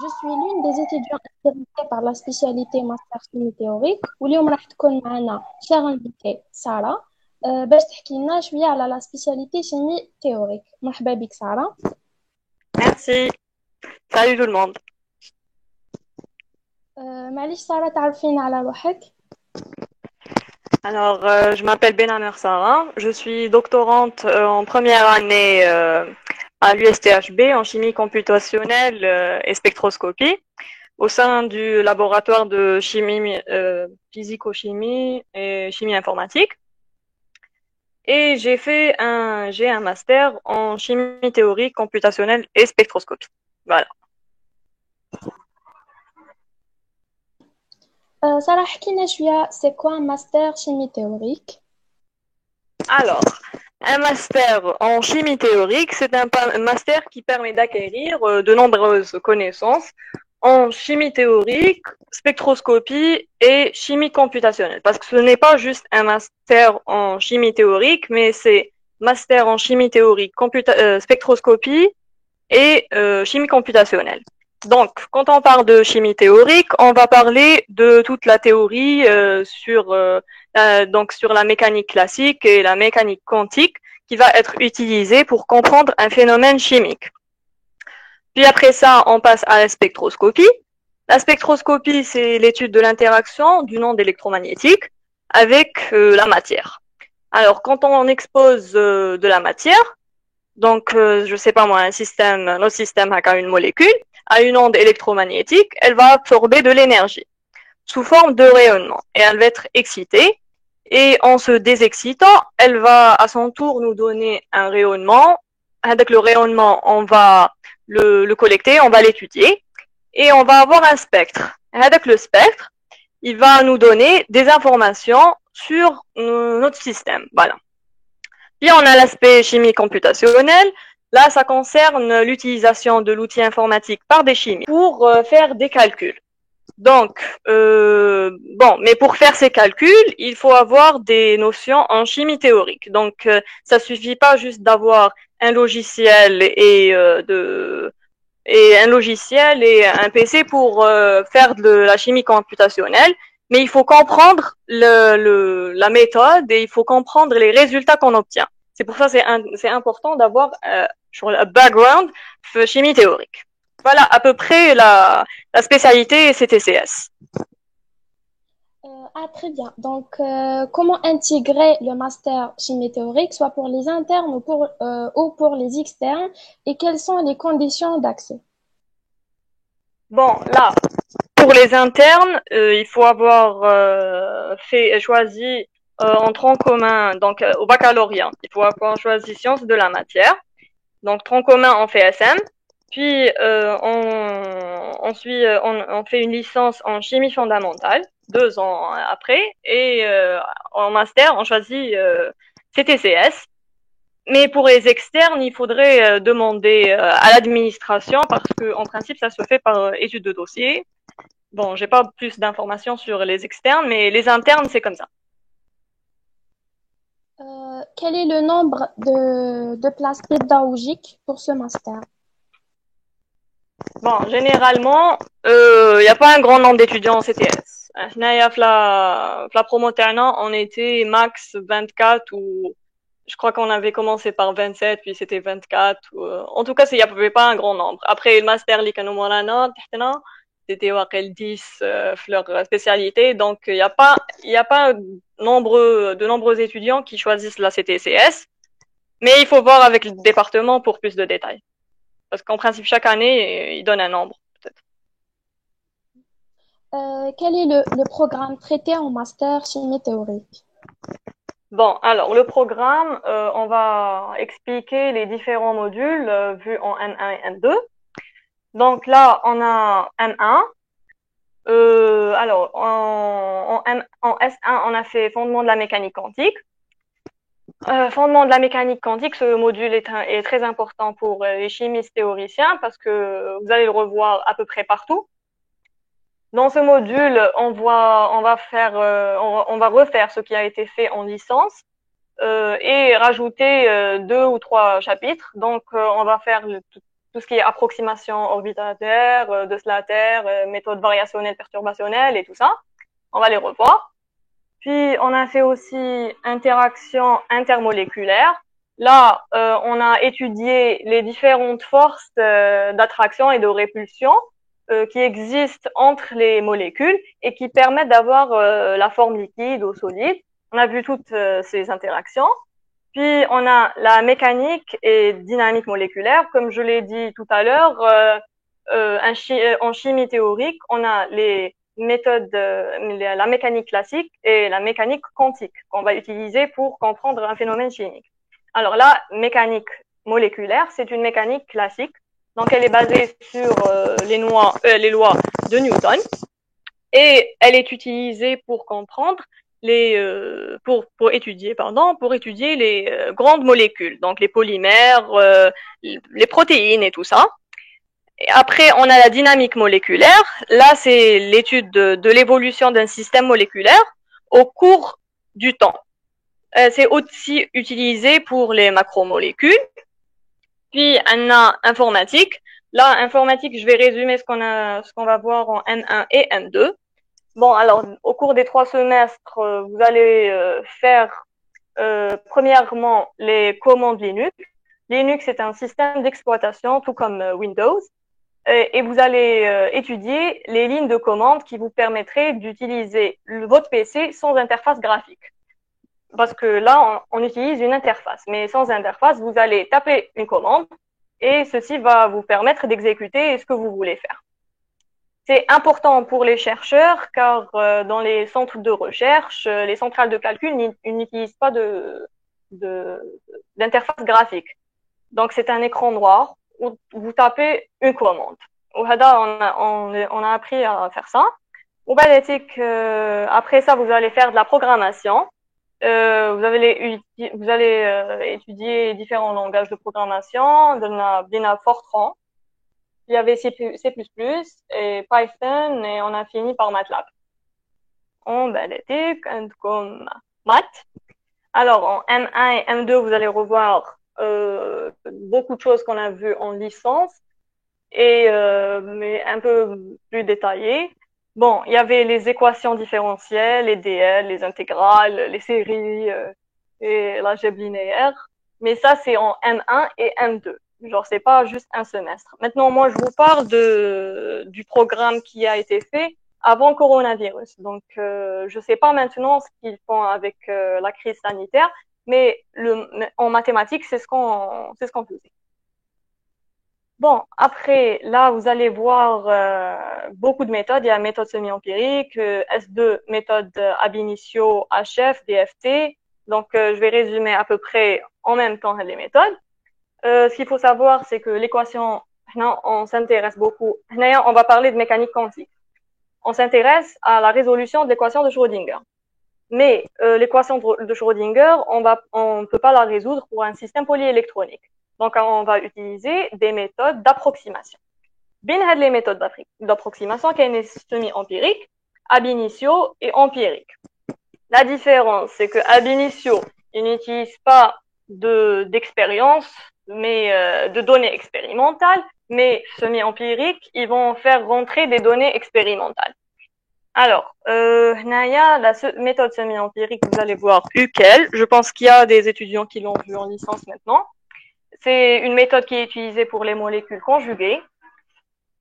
Je suis l'une des étudiants intéressées par la spécialité master chimie théorique واليوم راح تكون معنا chère invitée سارة باش تحكي لنا شوية على la spécialité chimie théorique. مرحبا بك سارة. Merci. Salut tout le monde. معليش سارة تعرفين على روحك؟ Je m'appelle Benamer Sarah. Je suis doctorante en première année à l'USTHB en chimie computationnelle et spectroscopie au sein du laboratoire de chimie, physico-chimie et chimie informatique. Et j'ai un master en chimie théorique, computationnelle et spectroscopie. Voilà. سارة احكي لنا شوية c'est quoi un master chimie théorique? Alors, un master en chimie théorique, c'est un master qui permet d'acquérir de nombreuses connaissances en chimie théorique, spectroscopie et chimie computationnelle. Parce que ce n'est pas juste un master en chimie théorique, mais c'est master en chimie théorique, spectroscopie et chimie computationnelle. Donc, quand on parle de chimie théorique, on va parler de toute la théorie donc sur la mécanique classique et la mécanique quantique qui va être utilisée pour comprendre un phénomène chimique. Puis après ça, on passe à la spectroscopie. La spectroscopie, c'est l'étude de l'interaction du onde électromagnétique avec la matière. Alors, quand on expose de la matière, donc je sais pas moi, notre système a une molécule, a une onde électromagnétique, elle va absorber de l'énergie sous forme de rayonnement et elle va être excitée. Et en se désexcitant, elle va à son tour nous donner un rayonnement. Avec le rayonnement, on va le collecter, on va l'étudier et on va avoir un spectre. Avec le spectre, il va nous donner des informations sur notre système. Voilà. Puis on a l'aspect chimie computationnelle. Là, ça concerne l'utilisation de l'outil informatique par des chimistes pour faire des calculs. Donc, mais pour faire ces calculs, il faut avoir des notions en chimie théorique. Donc, ça suffit pas juste d'avoir un logiciel et un PC pour faire de la chimie computationnelle, mais il faut comprendre la méthode et il faut comprendre les résultats qu'on obtient. C'est pour ça que c'est important d'avoir sur le background chimie théorique. Voilà à peu près la spécialité CTCS. Très bien. Donc, comment intégrer le master chimie théorique, soit pour les internes ou pour les externes, et quelles sont les conditions d'accès? Bon, là, pour les internes, il faut avoir choisi en tronc commun, donc au baccalauréat, il faut avoir choisi sciences de la matière. Donc tronc commun, on fait SM. Puis ensuite, on fait une licence en chimie fondamentale, 2 ans après. Et en master, on choisit CTCS. Mais pour les externes, il faudrait demander à l'administration parce que en principe, ça se fait par étude de dossier. Bon, j'ai pas plus d'informations sur les externes, mais les internes, c'est comme ça. Quel est le nombre de places pédagogiques pour ce master? Bon, généralement, il n'y a pas un grand nombre d'étudiants en CTS. La promo terminale, on était max 24 ou je crois qu'on avait commencé par 27, puis c'était 24. En tout cas, il n'y avait pas un grand nombre. Après, le master, c'était 10 leur spécialité. Donc, il y a pas de nombreux étudiants qui choisissent la CTCS. Mais il faut voir avec le département pour plus de détails. Parce qu'en principe, chaque année, il donne un nombre, peut-être. Quel est le programme traité en master chimie théorique? Bon, alors le programme, on va expliquer les différents modules vus en M1 et M2. Donc là, on a M1. En S1, on a fait fondement de la mécanique quantique. Fondement de la mécanique quantique, ce module est très important pour les chimistes théoriciens parce que vous allez le revoir à peu près partout. Dans ce module, on va refaire ce qui a été fait en licence et rajouter 2 ou 3 chapitres. Donc, on va faire tout ce qui est approximation orbitalaire, de Slater, méthode variationnelle perturbationnelle et tout ça. On va les revoir. Puis, on a fait aussi interaction intermoléculaire. Là, on a étudié les différentes forces d'attraction et de répulsion qui existent entre les molécules et qui permettent d'avoir la forme liquide ou solide. On a vu toutes ces interactions. Puis, on a la mécanique et dynamique moléculaire. Comme je l'ai dit tout à l'heure, en chimie théorique, on a les méthodes, la mécanique classique et la mécanique quantique qu'on va utiliser pour comprendre un phénomène chimique. Alors là, mécanique moléculaire, c'est une mécanique classique. Donc, elle est basée sur les lois de Newton et elle est utilisée pour comprendre pour étudier les grandes molécules, donc les polymères, les protéines et tout ça. Et après, on a la dynamique moléculaire. Là, c'est l'étude de l'évolution d'un système moléculaire au cours du temps. C'est aussi utilisé pour les macromolécules. Puis, on a informatique. Là, informatique, je vais résumer ce qu'on va voir en M1 et M2. Bon, alors, au cours des 3 semestres, vous allez faire premièrement les commandes Linux. Linux est un système d'exploitation, tout comme Windows. Et vous allez étudier les lignes de commande qui vous permettraient d'utiliser votre PC sans interface graphique. Parce que là, on utilise une interface. Mais sans interface, vous allez taper une commande et ceci va vous permettre d'exécuter ce que vous voulez faire. C'est important pour les chercheurs car dans les centres de recherche, les centrales de calcul n'utilisent pas d'interface graphique. Donc, c'est un écran noir où vous tapez une commande. On a appris à faire ça. Après ça, vous allez faire de la programmation. Vous allez étudier différents langages de programmation, de Fortran. Il y avait C++ et Python et on a fini par MATLAB. On comme maths. Alors, en M1 et M2, vous allez revoir beaucoup de choses qu'on a vues en licence mais un peu plus détaillées. Bon, il y avait les équations différentielles, les DL, les intégrales, les séries et l'algèbre linéaire. Mais ça, c'est en M1 et M2. Genre, c'est pas juste un semestre. Maintenant, moi, je vous parle du programme qui a été fait avant le coronavirus. Donc, je sais pas maintenant ce qu'ils font avec la crise sanitaire, mais en mathématiques, c'est ce qu'on faisait. Bon, après, là, vous allez voir beaucoup de méthodes. Il y a méthode semi-empirique, S2, méthode ab initio, HF, DFT. Donc, je vais résumer à peu près en même temps les méthodes. Ce qu'il faut savoir, c'est que l'équation, on s'intéresse beaucoup. On va parler de mécanique quantique. On s'intéresse à la résolution de l'équation de Schrödinger. Mais l'équation de Schrödinger, on ne peut pas la résoudre pour un système polyélectronique. Donc, on va utiliser des méthodes d'approximation. Bien les méthodes d'approximation qui sont semi-empiriques, ab initio et empiriques. La différence, c'est que ab initio, ils n'utilisent pas d'expérience, mais de données expérimentales, mais semi-empiriques, ils vont faire rentrer des données expérimentales. Alors, la méthode semi-empirique, vous allez voir UQEL. Je pense qu'il y a des étudiants qui l'ont vu en licence maintenant. C'est une méthode qui est utilisée pour les molécules conjuguées.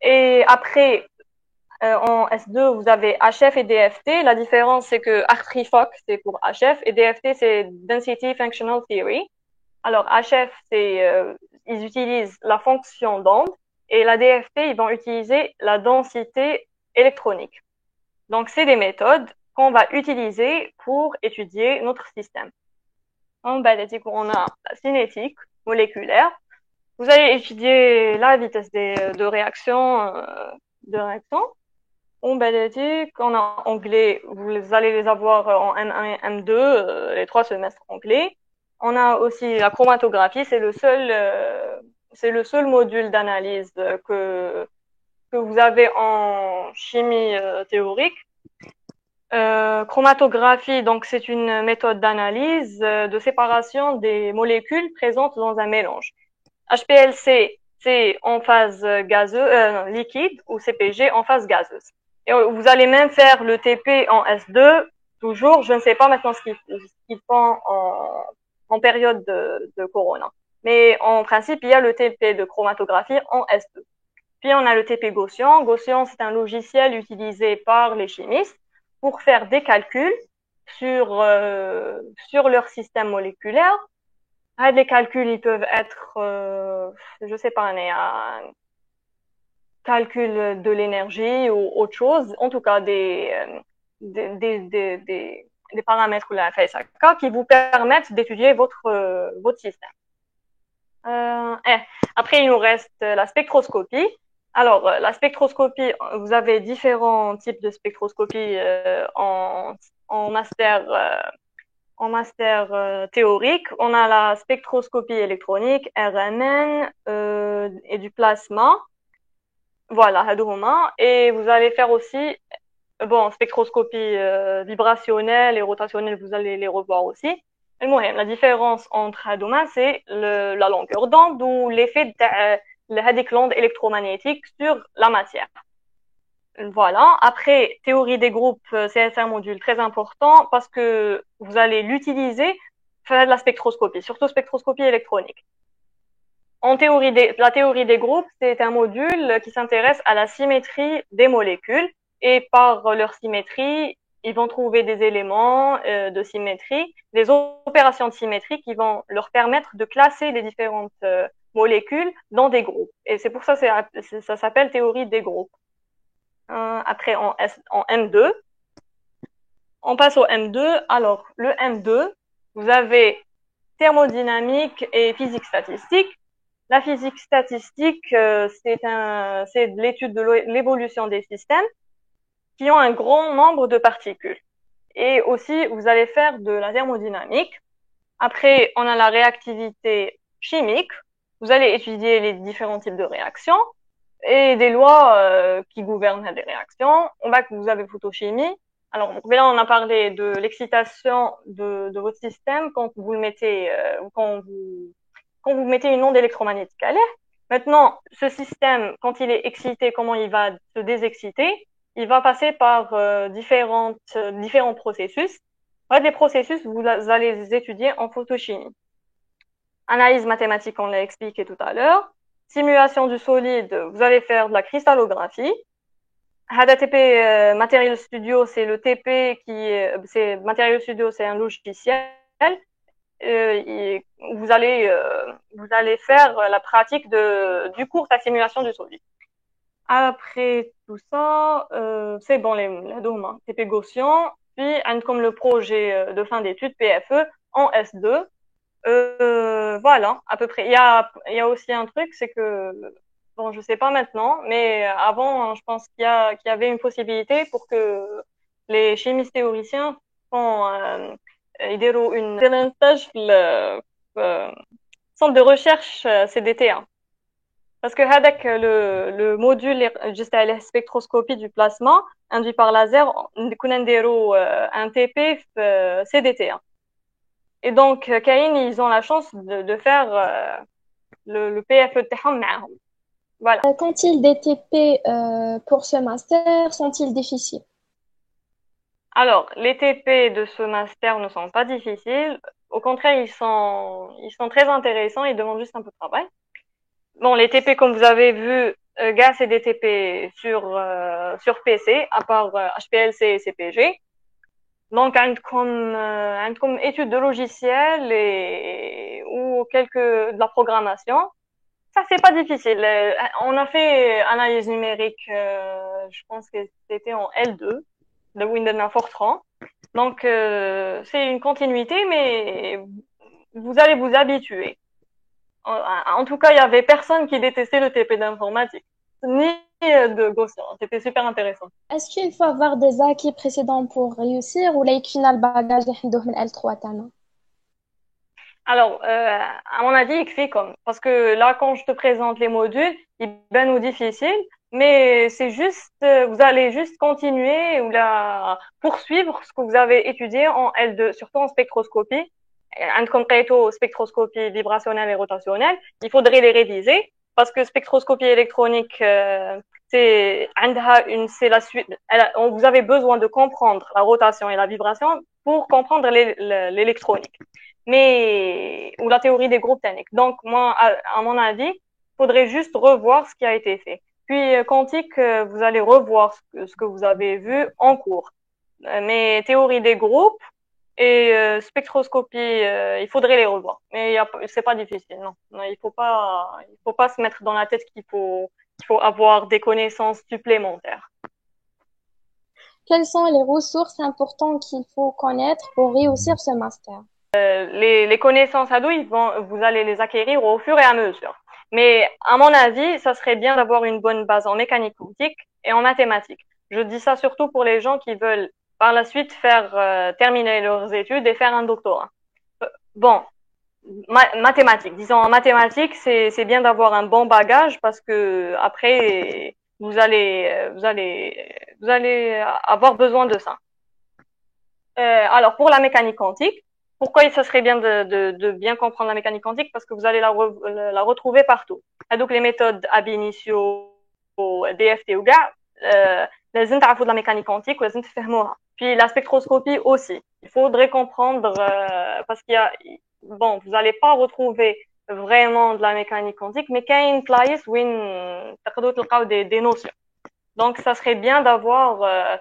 Et après, en S2, vous avez HF et DFT. La différence, c'est que Hartree-Fock, c'est pour HF, et DFT, c'est Density Functional Theory. Alors, HF, ils utilisent la fonction d'onde, et la DFT, ils vont utiliser la densité électronique. Donc, c'est des méthodes qu'on va utiliser pour étudier notre système. On a la cinétique moléculaire. Vous allez étudier la vitesse de réaction. En anglais, vous allez les avoir en M1 et M2, les 3 semestres anglais. On a aussi la chromatographie, c'est le seul module d'analyse que vous avez en chimie théorique. Chromatographie, donc c'est une méthode d'analyse de séparation des molécules présentes dans un mélange. HPLC, c'est en phase liquide ou CPG en phase gazeuse. Et vous allez même faire le TP en S2, toujours. Je ne sais pas maintenant ce qu'ils font en période de Corona. Mais en principe, il y a le TP de chromatographie en S2. Puis on a le TP Gaussian. Gaussian, c'est un logiciel utilisé par les chimistes pour faire des calculs sur leur système moléculaire. Les calculs, ils peuvent être, je sais pas, un calcul de l'énergie ou autre chose. En tout cas, des paramètres ou la FSK qui vous permettent d'étudier votre système. Après, il nous reste la spectroscopie. Alors, la spectroscopie, vous avez différents types de spectroscopie en master théorique. On a la spectroscopie électronique, RMN, et du plasma. Voilà, hadouma. Et vous allez faire aussi, spectroscopie vibrationnelle et rotationnelle, vous allez les revoir aussi. La différence entre hadouma, c'est la longueur d'onde ou l'effet de l'onde électromagnétique sur la matière. Voilà. Après, théorie des groupes, c'est un module très important parce que vous allez l'utiliser faire de la spectroscopie, surtout spectroscopie électronique. La théorie des groupes, c'est un module qui s'intéresse à la symétrie des molécules et par leur symétrie, ils vont trouver des éléments de symétrie, des opérations de symétrie qui vont leur permettre de classer les différentes molécules dans des groupes. Et c'est pour ça que ça s'appelle théorie des groupes. Après, en M2, on passe au M2. Alors, le M2, vous avez thermodynamique et physique statistique. La physique statistique, c'est de l'étude de l'évolution des systèmes qui ont un grand nombre de particules. Et aussi, vous allez faire de la thermodynamique. Après, on a la réactivité chimique. Vous allez étudier les différents types de réactions et des lois qui gouvernent les réactions. On va que vous avez photochimie. Alors, là, on a parlé de l'excitation de votre système quand vous le mettez, quand vous mettez une onde électromagnétique à l'air. Maintenant, ce système, quand il est excité, comment il va se désexciter? Il va passer par différents processus. Les processus, vous allez les étudier en photochimie. Analyse mathématique, on l'a expliqué tout à l'heure. Simulation du solide, vous allez faire de la cristallographie. HADA-TP Material Studio, c'est le TP Material Studio, c'est un logiciel. Vous allez faire la pratique du cours de la simulation du solide. Après tout ça, c'est bon, la DOM, TP Gaussian, puis comme le projet de fin d'études PFE en S2. Voilà, à peu près. Il y a aussi un truc, c'est que, bon, je sais pas maintenant, mais avant, je pense qu'il y avait une possibilité pour que les chimistes théoriciens يديروا un stage في centre de recherche CDT1. Parce que le module juste à la spectroscopie du plasma induit par laser, on a un TP CDT1. Et donc, Caïn, ils ont la chance de faire le PFE تاعهم معاهم. Voilà. Qu'ont-ils des TP pour ce master? Sont-ils difficiles? Alors, les TP de ce master ne sont pas difficiles. Au contraire, ils sont très intéressants. Ils demandent juste un peu de travail. Bon, les TP, comme vous avez vu, GAS c'est des TP sur PC, à part HPLC et CPG. Donc, comme étude de logiciel ou de la programmation. Ça, c'est pas difficile. On a fait analyse numérique, je pense que c'était en L2 de Windows Fortran. Donc, c'est une continuité, mais vous allez vous habituer. En tout cas, il y avait personne qui détestait le TP d'informatique, ni de Gaussian. C'était super intéressant. Est-ce qu'il faut avoir des acquis précédents pour réussir ou là, final bagage de L3 تاعنا؟ Alors, à mon avis, il fait comme. Parce que là, quand je te présente les modules, ils sont difficiles, mais c'est juste, vous allez juste continuer ou poursuivre ce que vous avez étudié en L2, surtout en spectroscopie. Comme spectroscopie vibrationnelle et rotationnelle, il faudrait les réviser. parce que spectroscopie électronique, c'est la suite. Vous avez besoin de comprendre la rotation et la vibration pour comprendre l'électronique, ou la théorie des groupes toniques. Donc, moi, à mon avis, il faudrait juste revoir ce qui a été fait. Puis, quantique, vous allez revoir ce que vous avez vu en cours. Mais théorie des groupes et spectroscopie, il faudrait les revoir. Mais c'est pas difficile, non. Non, il faut pas se mettre dans la tête qu'il faut avoir des connaissances supplémentaires. Quelles sont les ressources importantes qu'il faut connaître pour réussir ce master? Les connaissances à dos, vous allez les acquérir au fur et à mesure. Mais à mon avis, ça serait bien d'avoir une bonne base en mécanique quantique et en mathématiques. Je dis ça surtout pour les gens qui veulent par la suite terminer leurs études et faire un doctorat. Bon, mathématiques. Disons en mathématiques, c'est bien d'avoir un bon bagage parce que après vous allez avoir besoin de ça. Alors pour la mécanique quantique, pourquoi ça serait bien de bien comprendre la mécanique quantique? Parce que vous allez la retrouver partout. Et donc les méthodes ab initio, DFT ou GA, لازم تعرفوا de la mécanique quantique ولازم تفهموها. Puis la spectroscopie aussi. Il faudrait comprendre parce bon, vous n'allez pas retrouver vraiment de la mécanique quantique, mais qu'il y a une place où تقدروا تلقاو des notions. Donc ça serait bien d'avoir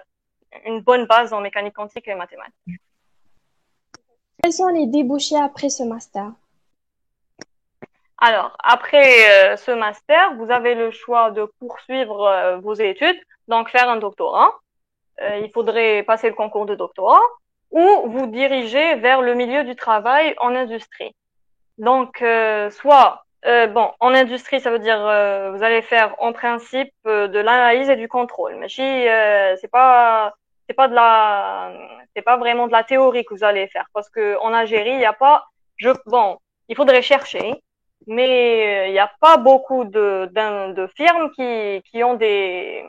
une bonne base en mécanique quantique et mathématiques. Quels sont les débouchés après ce master? Alors, après ce master, vous avez le choix de poursuivre vos études, donc faire un doctorat. Il faudrait passer le concours de doctorat ou vous diriger vers le milieu du travail en industrie. Donc, bon, en industrie, ça veut dire vous allez faire en principe de l'analyse et du contrôle. Mais c'est pas vraiment de la théorie que vous allez faire parce que en Algérie, il n'y a pas, bon, il faudrait chercher, mais il n'y a pas beaucoup de firmes qui ont des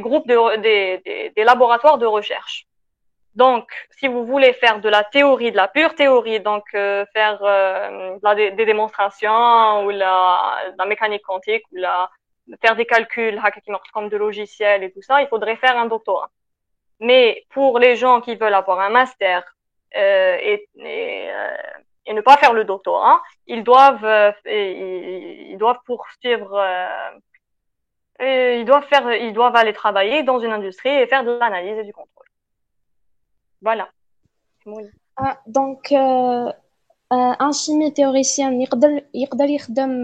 groupes des laboratoires de recherche. Donc, si vous voulez faire de la théorie, de la pure théorie, donc faire des démonstrations ou la mécanique quantique ou faire des calculs comme de logiciels et tout ça, il faudrait faire un doctorat. Mais pour les gens qui veulent avoir un master et ne pas faire le doctorat, ils doivent poursuivre, ils doivent aller travailler dans une industrie et faire de l'analyse et du contrôle. Voilà. Donc, un chimie théoricien يقدر يخدم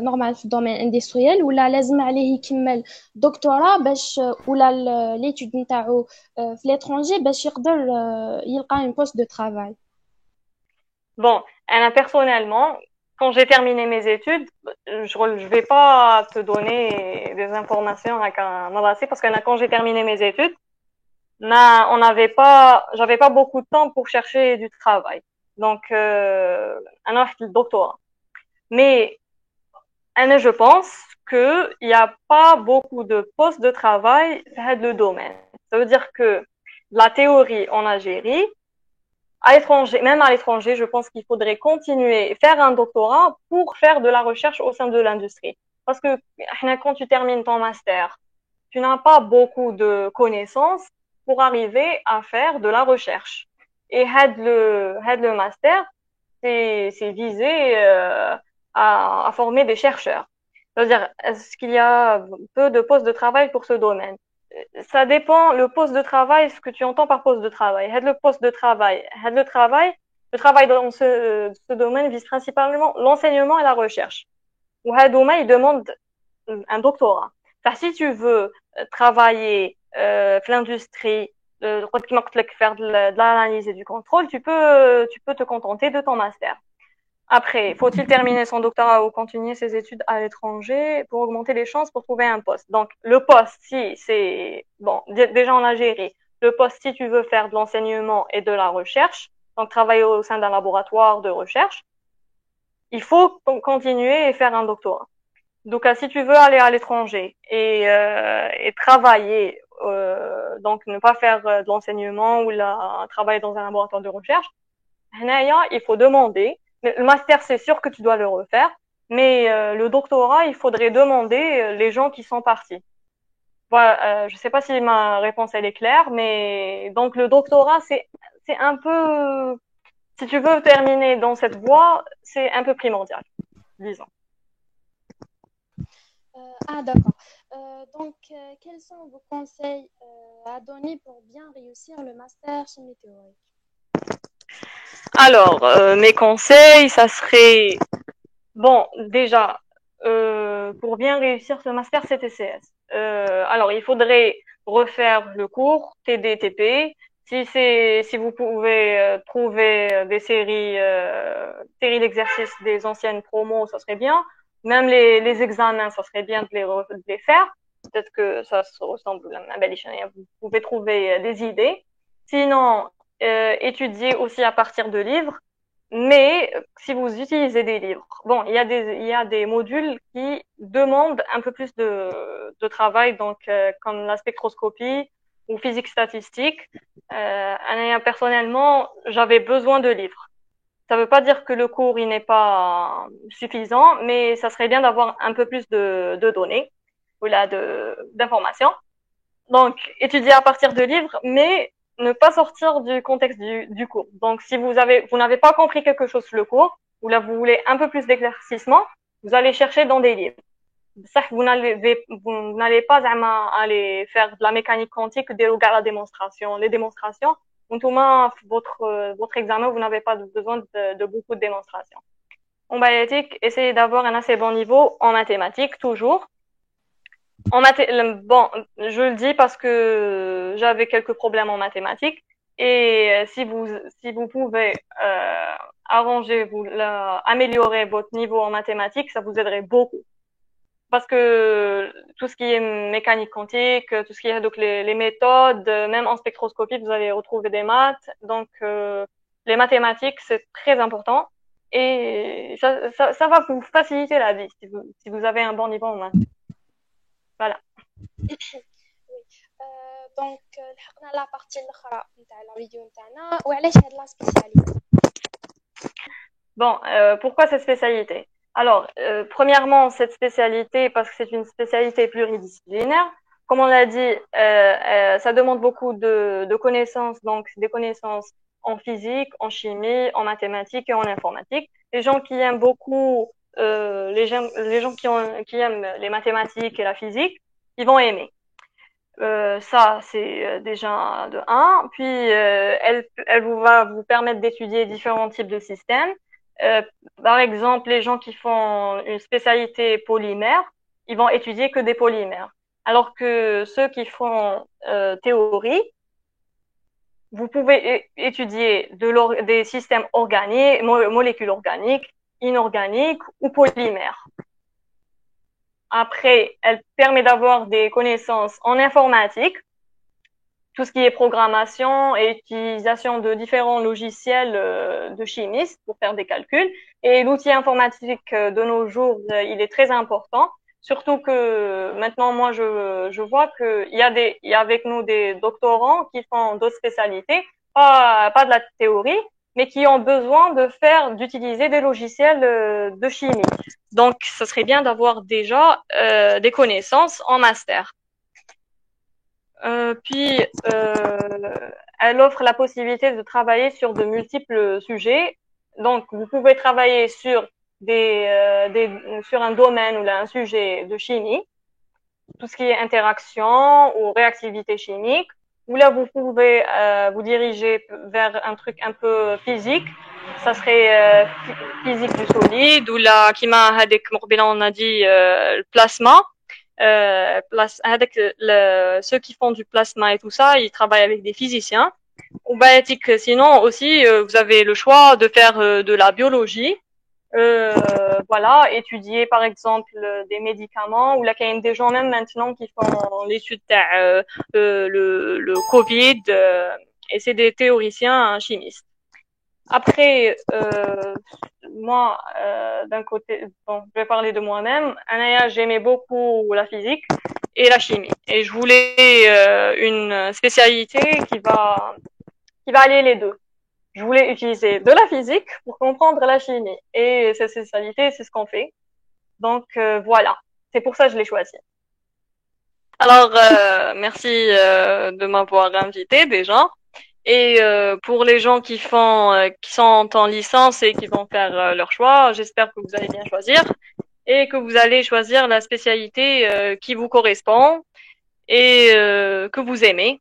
normal في الدومين industriel ولا لازم عليه يكمل دكتوراه باش ولا l'étude نتاعو في l'étranger باش يقدر يلقى un poste de travail. Bon, personnellement, quand j'ai terminé mes études, je vais pas te donner des informations parce que quand j'ai terminé mes études, j'avais pas beaucoup de temps pour chercher du travail. Donc, le doctorat. Mais, je pense qu'il n'y a pas beaucoup de postes de travail dans le domaine. Ça veut dire que la théorie en Algérie, à l'étranger, même à l'étranger, je pense qu'il faudrait continuer, faire un doctorat pour faire de la recherche au sein de l'industrie. Parce que quand tu termines ton master, tu n'as pas beaucoup de connaissances pour arriver à faire de la recherche. Et le master, c'est visé à former des chercheurs. C'est-à-dire, est-ce qu'il y a peu de postes de travail pour ce domaine? Ça dépend le poste de travail, ce que tu entends par poste de travail. Le poste de travail, le travail dans ce domaine vise principalement l'enseignement et la recherche. Ou il demande un doctorat. Si tu veux travailler l'industrie, faire de l'analyse et du contrôle, tu peux te contenter de ton master. Après, faut-il terminer son doctorat ou continuer ses études à l'étranger pour augmenter les chances pour trouver un poste? Donc, le poste, si c'est, bon, déjà en Algérie, le poste, si tu veux faire de l'enseignement et de la recherche, donc travailler au sein d'un laboratoire de recherche, il faut continuer et faire un doctorat. Donc, si tu veux aller à l'étranger et travailler, donc ne pas faire de l'enseignement ou travailler dans un laboratoire de recherche, il faut demander. Le master, c'est sûr que tu dois le refaire, Mais le doctorat, il faudrait demander les gens qui sont partis. Voilà, je sais pas si ma réponse elle est claire, mais donc le doctorat, c'est un peu, si tu veux terminer dans cette voie, c'est un peu primordial, disons. D'accord. Donc, quels sont vos conseils à donner pour bien réussir le master chimie théorique? Alors, mes conseils, ça serait bon, déjà, pour bien réussir ce master CTCS, alors il faudrait refaire le cours TD-TP. Si vous pouvez trouver des séries d'exercices des anciennes promos, ça serait bien. Même les examens, ça serait bien de les faire. Peut-être que ça se ressemble à Balishan. Vous pouvez trouver des idées. Sinon, étudier aussi à partir de livres. Mais si vous utilisez des livres, bon, il y a des modules qui demandent un peu plus de travail, comme la spectroscopie ou physique statistique. Personnellement, j'avais besoin de livres. Ça ne veut pas dire que le cours il n'est pas suffisant, mais ça serait bien d'avoir un peu plus de données ou là d'informations. Donc, étudier à partir de livres, mais ne pas sortir du contexte du cours. Donc, si vous n'avez pas compris quelque chose sur le cours, ou là, vous voulez un peu plus d'éclaircissement, vous allez chercher dans des livres. Ça, vous n'allez pas aller faire de la mécanique quantique dès la démonstration. Les démonstrations, votre examen, vous n'avez pas besoin de beaucoup de démonstrations. En bioéthique, essayez d'avoir un assez bon niveau en mathématiques, toujours. Bon, je le dis parce que j'avais quelques problèmes en mathématiques et si vous pouvez améliorer votre niveau en mathématiques, ça vous aiderait beaucoup. Parce que tout ce qui est mécanique quantique, tout ce qui est donc les méthodes, même en spectroscopie, vous allez retrouver des maths. Donc les mathématiques, c'est très important et ça va vous faciliter la vie si vous avez un bon niveau en maths. Voilà. Oui. دونك لحقنا لا بارتي الاخرى نتاع لا فيديو نتاعنا وعلاش هاد لا سبيسياليتي. Bon, pourquoi cette spécialité? Alors, premièrement, cette spécialité, parce que c'est une spécialité pluridisciplinaire. Comme on l'a dit, ça demande beaucoup de connaissances, donc des connaissances en physique, en chimie, en mathématiques et en informatique. Les gens qui aiment beaucoup, les gens qui aiment les mathématiques et la physique, ils vont aimer. Ça, c'est déjà de un. Puis, elle va vous permettre d'étudier différents types de systèmes. Par exemple, les gens qui font une spécialité polymère, ils vont étudier que des polymères. Alors que ceux qui font théorie, vous pouvez étudier des systèmes organiques, molécules organiques, inorganiques ou polymères. Après, elle permet d'avoir des connaissances en informatique, tout ce qui est programmation et utilisation de différents logiciels de chimistes pour faire des calculs. Et l'outil informatique de nos jours, il est très important. Surtout que maintenant, moi, je vois qu'il y a avec nous des doctorants qui font d'autres spécialités, pas de la théorie, mais qui ont besoin d'utiliser des logiciels de chimie. Donc, ce serait bien d'avoir déjà des connaissances en master. Puis, elle offre la possibilité de travailler sur de multiples sujets. Donc, vous pouvez travailler sur sur un domaine ou là, un sujet de chimie, tout ce qui est interaction ou réactivité chimique. Ou là, vous pouvez vous diriger vers un truc un peu physique. Ça serait physique du solide ou là, on a dit le plasma. Ceux qui font du plasma et tout ça, ils travaillent avec des physiciens. Ou bioéthique, sinon aussi, vous avez le choix de faire de la biologie. Voilà, étudier par exemple des médicaments ou là il y a des gens même maintenant qui font l'étude le Covid et c'est des théoriciens chimistes. Après, moi, d'un côté, bon, je vais parler de moi-même. Anaya, j'aimais beaucoup la physique et la chimie. Et je voulais une spécialité qui va allier les deux. Je voulais utiliser de la physique pour comprendre la chimie. Et cette spécialité, c'est ce qu'on fait. Donc voilà, c'est pour ça que je l'ai choisi. Alors merci de m'avoir invité déjà. Et pour les gens qui sont en licence et qui vont faire leur choix, j'espère que vous allez bien choisir et que vous allez choisir la spécialité qui vous correspond et que vous aimez.